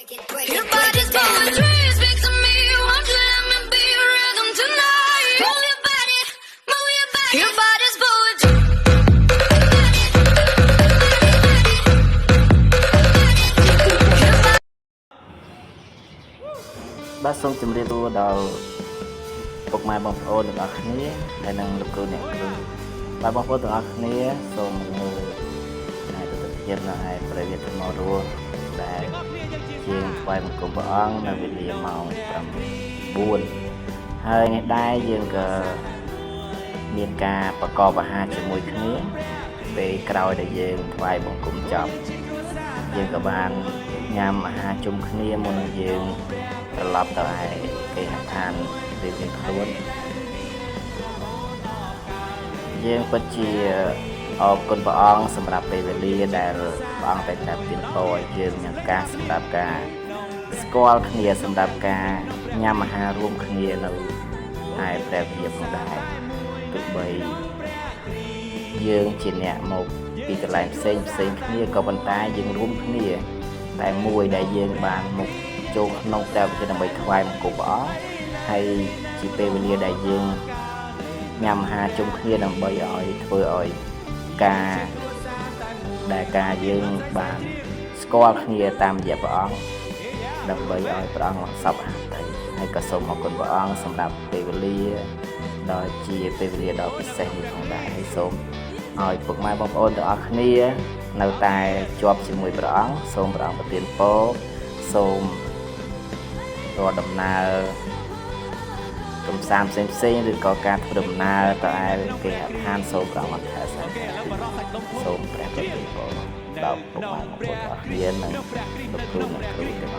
Your body's poetry, speak to me. Won't you let me be your rhythm tonight? Move your body, move your body. Your body's poetry. បាទសូមជម្រាបសួរដល់ពុកម៉ែបងប្អូនទាំងអស់គ្នាហើយនិងលោកគ្រូអ្នកគ្រូបាទបងប្អូនទាំងអស់គ្នាសូមមើលថ្ងៃទៅទៀតនៅឯព្រះវិទ្យាមរស់ដែលជាងថ្វាយបង្គំព្រះអង្គនៅវេលាម៉ោង9ហើយនេះដែរយើងក៏មានការប្រកបអាហារជាមួយគ្នាពេលក្រោយដែលយើងថ្វាយបង្គំចប់យើងក៏បានញ៉ាំអាហារជុំគ្នាមុននឹងយើងត្រឡប់ទៅឯគេហដ្ឋានរៀងៗខ្លួនយើងពិតជាអរគុណព្រះអង្គសម្រាប់ពេលវេលាដែលព្រះអង្គតែងតែប្រទានពរឲ្យយើងមានការសម្រាប់ការស្គាល់គ្នាសម្រាប់ការញ៉ាំអាហាររួមគ្នានៅឯព្រះវិហារផងដែរទោះបីយើងជាអ្នកមកពីកន្លែងផ្សេងគ្នាក៏ប៉ុន្តែយើងរួមគ្នាតែមួយដែលយើងបានមកចូលក្នុងព្រះវិហារដើម្បីថ្វាយបង្គំព្រះអង្គហើយជាពេលវេលាដែលយើងញ៉ាំអាហារជុំគ្នាដើម្បីឲ្យធ្វើឲ្យការយើងបានស្គាល់គ្នាតាមរយៈព្រះអង្គដើម្បីឲ្យព្រះអង្គសពអត្ថ័យហើយក៏សូមអរគុណព្រះអង្គសម្រាប់ពេលវេលាដ៏ជាពេលវេលាដ៏ពិសេសនេះផងដែរហើយសូមឲ្យពុកម៉ែបងប្អូនទាំងអស់គ្នានៅតែជាប់ជាមួយព្រះអង្គសូមព្រះអង្គប្រទានពរសូមរកដំណើរកំសាន្តផ្សេងឬក៏ការធ្វើដំណើរទៅឯគេហដ្ឋានសូមព្រះអង្គថែរក្សាសូមព្រះប្រទានពរដល់ពុកម៉ែបងប្អូនទាំងអស់គ្នានិងលោកគ្រូអ្នកគ្រូទាំង